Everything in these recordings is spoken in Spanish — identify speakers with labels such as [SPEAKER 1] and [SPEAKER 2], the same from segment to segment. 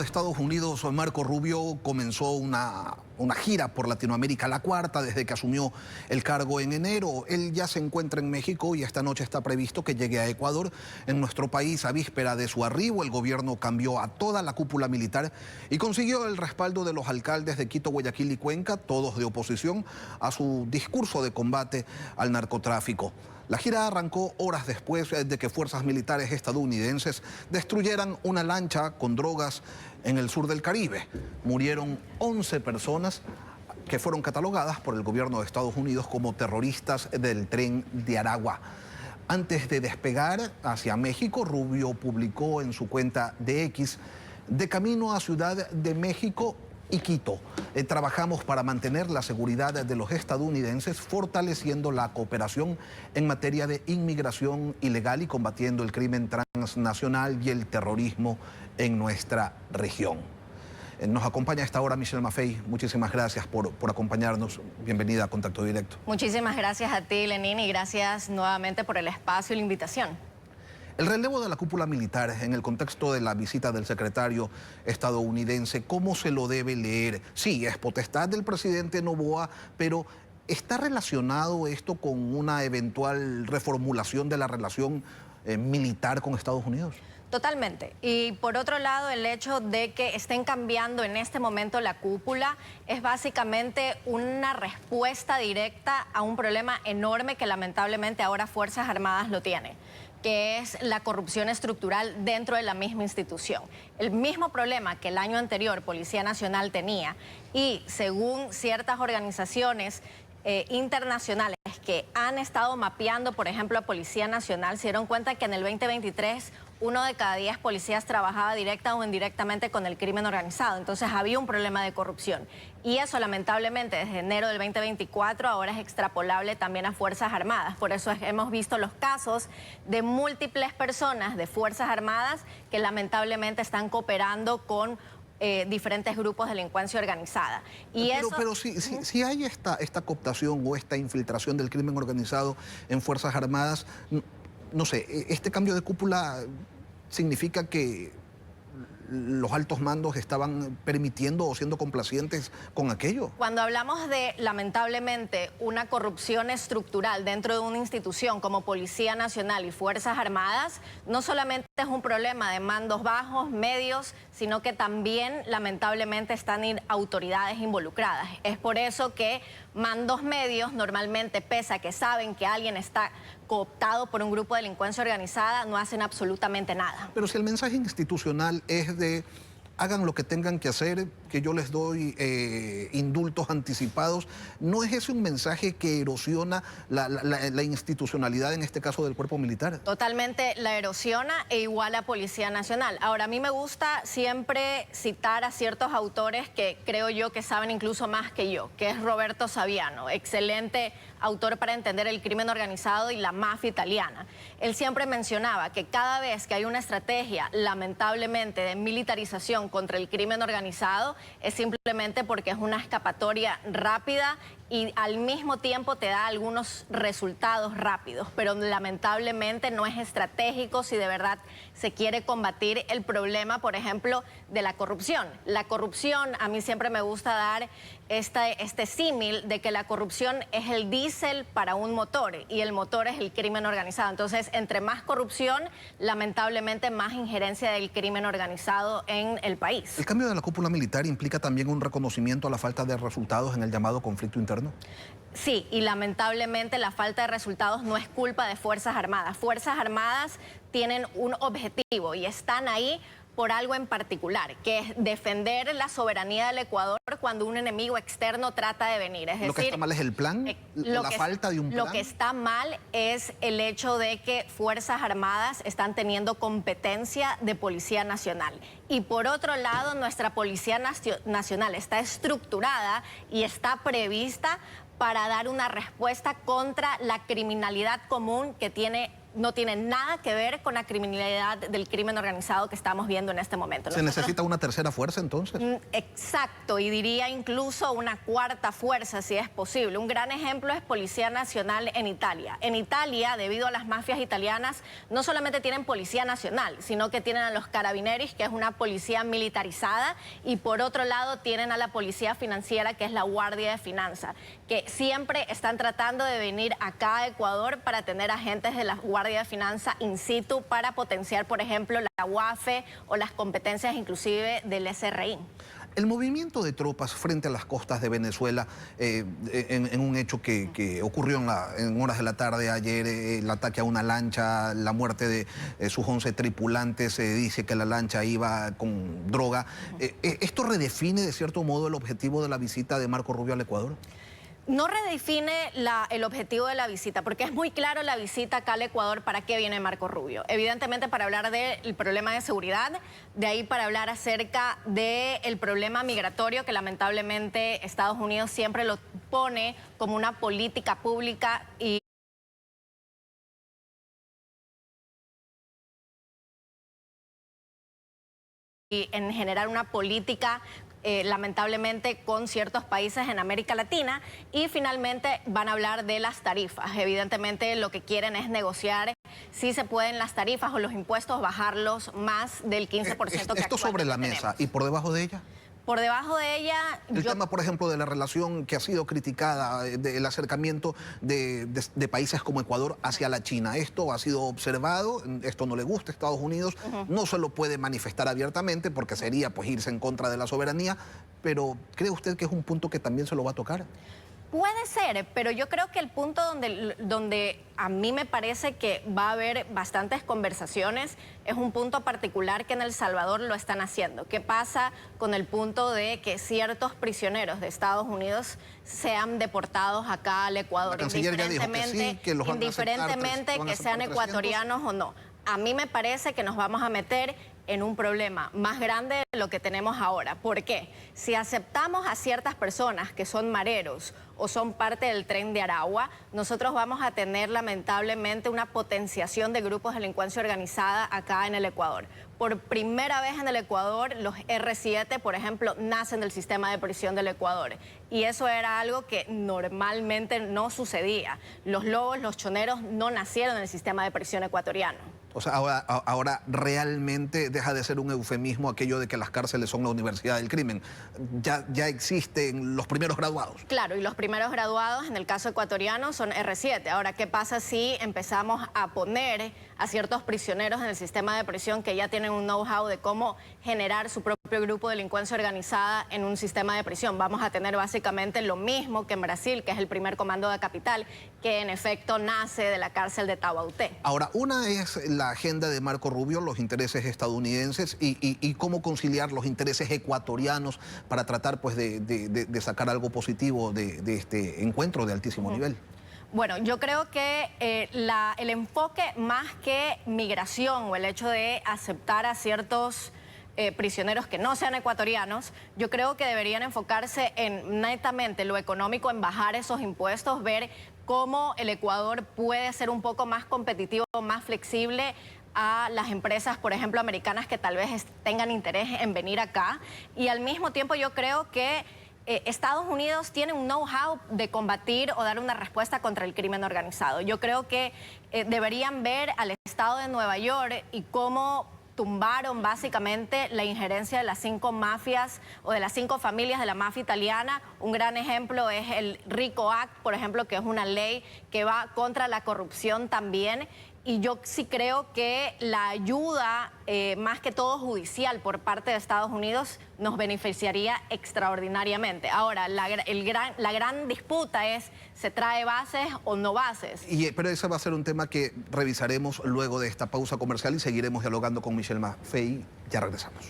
[SPEAKER 1] de Estados Unidos, Marco Rubio, comenzó una gira por Latinoamérica, la cuarta desde que asumió el cargo en enero. Él ya se encuentra en México y esta noche está previsto que llegue a Ecuador. En nuestro país, a víspera de su arribo, el gobierno cambió a toda la cúpula militar y consiguió el respaldo de los alcaldes de Quito, Guayaquil y Cuenca, todos de oposición a su discurso de combate al narcotráfico. La gira arrancó horas después de que fuerzas militares estadounidenses destruyeran una lancha con drogas en el sur del Caribe. Murieron 11 personas que fueron catalogadas por el gobierno de Estados Unidos como terroristas del Tren de Aragua. Antes de despegar hacia México, Rubio publicó en su cuenta de X: de camino a Ciudad de México y Quito. Trabajamos para mantener la seguridad de los estadounidenses, fortaleciendo la cooperación en materia de inmigración ilegal y combatiendo el crimen transnacional y el terrorismo en nuestra región. Nos acompaña a esta hora Michelle Maffei. Muchísimas gracias por acompañarnos. Bienvenida a Contacto Directo.
[SPEAKER 2] Muchísimas gracias a ti, Lenín, y gracias nuevamente por el espacio y la invitación.
[SPEAKER 1] El relevo de la cúpula militar en el contexto de la visita del secretario estadounidense, ¿cómo se lo debe leer? Sí, es potestad del presidente Noboa, pero ¿está relacionado esto con una eventual reformulación de la relación militar con Estados Unidos?
[SPEAKER 2] Totalmente. Y por otro lado, el hecho de que estén cambiando en este momento la cúpula es básicamente una respuesta directa a un problema enorme que lamentablemente ahora Fuerzas Armadas lo tiene, que es la corrupción estructural dentro de la misma institución. El mismo problema que el año anterior Policía Nacional tenía, y según ciertas organizaciones internacionales que han estado mapeando, por ejemplo, a Policía Nacional, se dieron cuenta que en el 2023 1 de cada 10 policías trabajaba directa o indirectamente con el crimen organizado. Entonces había un problema de corrupción. Y eso, lamentablemente, desde enero del 2024 ahora es extrapolable también a Fuerzas Armadas. Por eso hemos visto los casos de múltiples personas de Fuerzas Armadas que lamentablemente están cooperando con diferentes grupos de delincuencia organizada.
[SPEAKER 1] Pero si hay esta cooptación o esta infiltración del crimen organizado en Fuerzas Armadas, no sé, este cambio de cúpula significa que los altos mandos estaban permitiendo o siendo complacientes con aquello.
[SPEAKER 2] Cuando hablamos de, lamentablemente, una corrupción estructural dentro de una institución como Policía Nacional y Fuerzas Armadas, no solamente es un problema de mandos bajos, medios, sino que también, lamentablemente, están autoridades involucradas. Es por eso que mandos medios, normalmente, pese a que saben que alguien está cooptado por un grupo de delincuencia organizada, no hacen absolutamente nada.
[SPEAKER 1] Pero si el mensaje institucional es de hagan lo que tengan que hacer, que yo les doy indultos anticipados, ¿no es ese un mensaje que erosiona la institucionalidad, en este caso del cuerpo militar?
[SPEAKER 2] Totalmente la erosiona, e igual a Policía Nacional. Ahora, a mí me gusta siempre citar a ciertos autores que creo yo que saben incluso más que yo, que es Roberto Saviano, excelente autor para entender el crimen organizado y la mafia italiana. Él siempre mencionaba que cada vez que hay una estrategia, lamentablemente, de militarización contra el crimen organizado, es simplemente porque es una escapatoria rápida y al mismo tiempo te da algunos resultados rápidos, pero lamentablemente no es estratégico si de verdad se quiere combatir el problema, por ejemplo, de la corrupción. La corrupción, a mí siempre me gusta dar este símil de que la corrupción es el diésel para un motor y el motor es el crimen organizado. Entonces, entre más corrupción, lamentablemente más injerencia del crimen organizado en el país.
[SPEAKER 1] ¿El cambio de la cúpula militar implica también un reconocimiento a la falta de resultados en el llamado conflicto interno?
[SPEAKER 2] Sí, y lamentablemente la falta de resultados no es culpa de Fuerzas Armadas. Fuerzas Armadas tienen un objetivo y están ahí por algo en particular, que es defender la soberanía del Ecuador cuando un enemigo externo trata de venir. Es decir,
[SPEAKER 1] ¿lo que está mal es el plan? ¿La falta de un plan?
[SPEAKER 2] Lo que está mal es el hecho de que Fuerzas Armadas están teniendo competencia de Policía Nacional. Y por otro lado, nuestra Policía Nacional está estructurada y está prevista para dar una respuesta contra la criminalidad común que tiene no tiene nada que ver con la criminalidad del crimen organizado que estamos viendo en este momento.
[SPEAKER 1] ¿Se necesita una tercera fuerza entonces?
[SPEAKER 2] Exacto, y diría incluso una cuarta fuerza si es posible. Un gran ejemplo es Policía Nacional en Italia. En Italia, debido a las mafias italianas, no solamente tienen Policía Nacional, sino que tienen a los Carabineros, que es una policía militarizada, y por otro lado tienen a la Policía Financiera, que es la Guardia de Finanzas, que siempre están tratando de venir acá a Ecuador para tener agentes de la Guardia de Finanzas in situ para potenciar, por ejemplo, la UAFE o las competencias inclusive del SRI.
[SPEAKER 1] El movimiento de tropas frente a las costas de Venezuela, en un hecho que ocurrió en horas de la tarde ayer, el ataque a una lancha, la muerte de sus 11 tripulantes, se dice que la lancha iba con droga. ¿Esto redefine de cierto modo el objetivo de la visita de Marco Rubio al Ecuador?
[SPEAKER 2] No redefine el objetivo de la visita, porque es muy claro la visita acá al Ecuador para qué viene Marco Rubio. Evidentemente para hablar del problema de seguridad, de ahí para hablar acerca del problema migratorio, que lamentablemente Estados Unidos siempre lo pone como una política pública y en generar una política lamentablemente con ciertos países en América Latina, y finalmente van a hablar de las tarifas. Evidentemente lo que quieren es negociar si se pueden las tarifas o los impuestos bajarlos más del 15% que
[SPEAKER 1] esto sobre la mesa
[SPEAKER 2] tenemos.
[SPEAKER 1] y por debajo de ella.
[SPEAKER 2] Por debajo de ella...
[SPEAKER 1] El tema, por ejemplo, de la relación que ha sido criticada, del acercamiento de países como Ecuador hacia la China. Esto ha sido observado, esto no le gusta a Estados Unidos, no se lo puede manifestar abiertamente porque sería pues irse en contra de la soberanía, pero ¿cree usted que es un punto que también se lo va a tocar?
[SPEAKER 2] Puede ser, pero yo creo que el punto donde a mí me parece que va a haber bastantes conversaciones es un punto particular que en El Salvador lo están haciendo. ¿Qué pasa con el punto de que ciertos prisioneros de Estados Unidos sean deportados acá al Ecuador?
[SPEAKER 1] La canciller ya dijo que sí, que los van a aceptar,
[SPEAKER 2] indiferentemente que sean
[SPEAKER 1] 300.
[SPEAKER 2] ecuatorianos o no. A mí me parece que nos vamos a meter en un problema más grande de lo que tenemos ahora. ¿Por qué? Si aceptamos a ciertas personas que son mareros o son parte del tren de Aragua, nosotros vamos a tener lamentablemente una potenciación de grupos de delincuencia organizada acá en el Ecuador. Por primera vez en el Ecuador, los R7, por ejemplo, nacen del sistema de prisión del Ecuador. Y eso era algo que normalmente no sucedía. Los lobos, los choneros no nacieron en el sistema de prisión ecuatoriano.
[SPEAKER 1] O sea, ahora realmente deja de ser un eufemismo aquello de que las cárceles son la universidad del crimen. Ya existen los primeros graduados.
[SPEAKER 2] Claro, y los primeros graduados en el caso ecuatoriano son R7. Ahora, ¿qué pasa si empezamos a poner a ciertos prisioneros en el sistema de prisión que ya tienen un know-how de cómo generar su propio grupo de delincuencia organizada en un sistema de prisión? Vamos a tener básicamente lo mismo que en Brasil, que es el primer comando de capital, que en efecto nace de la cárcel de Tabauté.
[SPEAKER 1] Ahora, una es la agenda de Marco Rubio, los intereses estadounidenses y cómo conciliar los intereses ecuatorianos para tratar pues de sacar algo positivo de este encuentro de altísimo nivel.
[SPEAKER 2] Bueno, yo creo que el enfoque más que migración o el hecho de aceptar a ciertos prisioneros que no sean ecuatorianos, yo creo que deberían enfocarse en netamente lo económico, en bajar esos impuestos, ver cómo el Ecuador puede ser un poco más competitivo, más flexible a las empresas, por ejemplo, americanas que tal vez tengan interés en venir acá. Y al mismo tiempo yo creo que Estados Unidos tiene un know-how de combatir o dar una respuesta contra el crimen organizado. Yo creo que deberían ver al estado de Nueva York y cómo tumbaron básicamente la injerencia de las 5 mafias o de las 5 familias de la mafia italiana. Un gran ejemplo es el RICO Act, por ejemplo, que es una ley que va contra la corrupción también. Y yo sí creo que la ayuda, más que todo judicial, por parte de Estados Unidos nos beneficiaría extraordinariamente. Ahora, la gran disputa es, ¿se trae bases o no bases?
[SPEAKER 1] Pero ese va a ser un tema que revisaremos luego de esta pausa comercial y seguiremos dialogando con Michelle Maffei. Ya regresamos.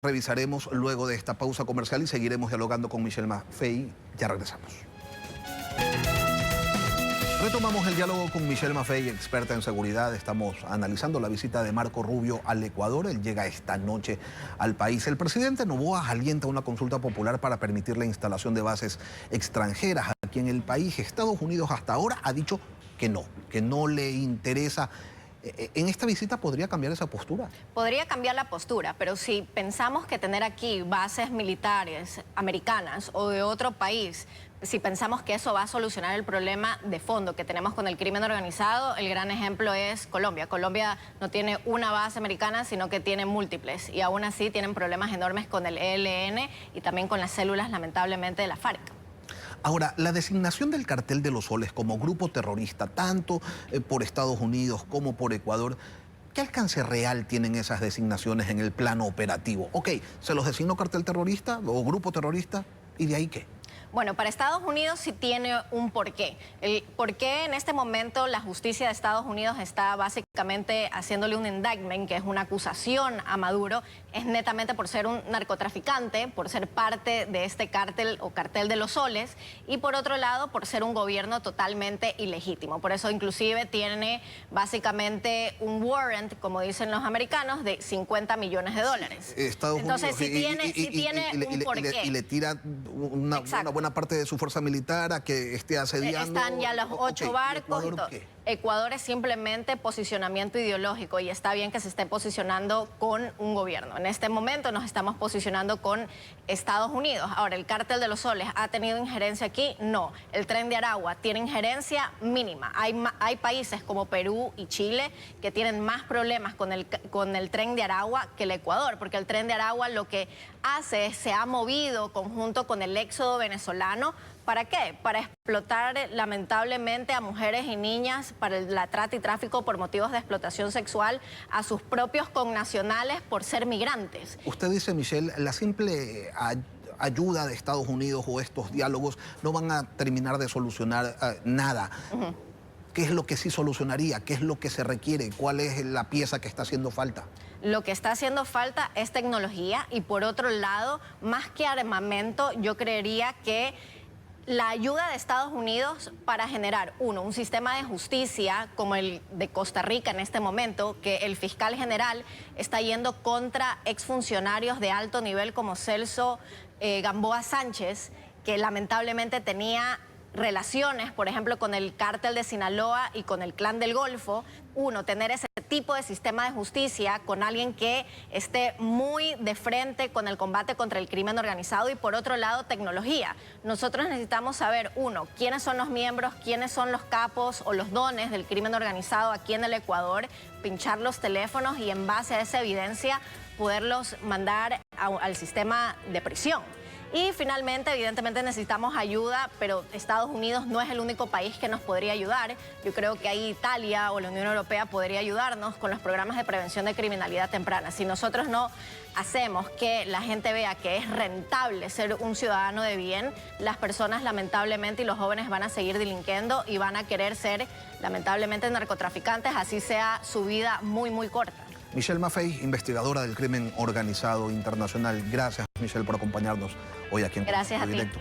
[SPEAKER 1] Revisaremos luego de esta pausa comercial y seguiremos dialogando con Michelle Maffei. Ya regresamos. Retomamos el diálogo con Michelle Maffei, experta en seguridad. Estamos analizando la visita de Marco Rubio al Ecuador. Él llega esta noche al país. El presidente Noboa alienta una consulta popular para permitir la instalación de bases extranjeras aquí en el país. Estados Unidos hasta ahora ha dicho que no le interesa. ¿En esta visita podría cambiar esa postura?
[SPEAKER 2] Podría cambiar la postura, pero si pensamos que tener aquí bases militares americanas o de otro país, si pensamos que eso va a solucionar el problema de fondo que tenemos con el crimen organizado, el gran ejemplo es Colombia. Colombia no tiene una base americana, sino que tiene múltiples, y aún así tienen problemas enormes con el ELN y también con las células, lamentablemente, de la FARC.
[SPEAKER 1] Ahora, la designación del Cartel de los Soles como grupo terrorista, tanto por Estados Unidos como por Ecuador, ¿qué alcance real tienen esas designaciones en el plano operativo? Ok, se los designó cartel terrorista o grupo terrorista, ¿y de ahí qué?
[SPEAKER 2] Bueno, para Estados Unidos sí tiene un porqué. El porqué en este momento la justicia de Estados Unidos está básicamente haciéndole un indictment, que es una acusación a Maduro, es netamente por ser un narcotraficante, por ser parte de este cártel o cartel de los soles, y por otro lado por ser un gobierno totalmente ilegítimo. Por eso inclusive tiene básicamente un warrant, como dicen los americanos, de $50 millones.
[SPEAKER 1] Entonces
[SPEAKER 2] sí tiene un porqué.
[SPEAKER 1] Y le tira una buena parte de su fuerza militar a que esté asediando.
[SPEAKER 2] Están ya los 8 barcos.
[SPEAKER 1] ¿Ecuador qué?
[SPEAKER 2] Ecuador es simplemente posicionamiento ideológico, y está bien que se esté posicionando con un gobierno. En este momento nos estamos posicionando con Estados Unidos. Ahora, ¿el cártel de los soles ha tenido injerencia aquí? No. El Tren de Aragua tiene injerencia mínima. Hay países como Perú y Chile que tienen más problemas con el Tren de Aragua que el Ecuador, porque el Tren de Aragua lo que hace es se ha movido conjunto con el éxodo venezolano. ¿Para qué? Para explotar lamentablemente a mujeres y niñas, para la trata y tráfico por motivos de explotación sexual a sus propios connacionales por ser migrantes.
[SPEAKER 1] Usted dice, Michelle, la simple ayuda de Estados Unidos o estos diálogos no van a terminar de solucionar nada. ¿Qué es lo que sí solucionaría? ¿Qué es lo que se requiere? ¿Cuál es la pieza que está haciendo falta?
[SPEAKER 2] Lo que está haciendo falta es tecnología, y por otro lado, más que armamento, yo creería que la ayuda de Estados Unidos para generar, un sistema de justicia como el de Costa Rica en este momento, que el fiscal general está yendo contra exfuncionarios de alto nivel como Celso Gamboa Sánchez, que lamentablemente tenía relaciones, por ejemplo, con el cártel de Sinaloa y con el Clan del Golfo. Tener ese tipo de sistema de justicia con alguien que esté muy de frente con el combate contra el crimen organizado, y por otro lado, tecnología. Nosotros necesitamos saber, quiénes son los miembros, quiénes son los capos o los dones del crimen organizado aquí en el Ecuador, pinchar los teléfonos y en base a esa evidencia poderlos mandar al sistema de prisión. Y finalmente, evidentemente necesitamos ayuda, pero Estados Unidos no es el único país que nos podría ayudar. Yo creo que ahí Italia o la Unión Europea podría ayudarnos con los programas de prevención de criminalidad temprana. Si nosotros no hacemos que la gente vea que es rentable ser un ciudadano de bien, las personas lamentablemente y los jóvenes van a seguir delinquiendo y van a querer ser lamentablemente narcotraficantes, así sea su vida muy, muy corta.
[SPEAKER 1] Michelle Maffei, investigadora del crimen organizado internacional. Gracias, Michelle, por acompañarnos hoy aquí en
[SPEAKER 2] Gracias a ti.
[SPEAKER 1] Directo.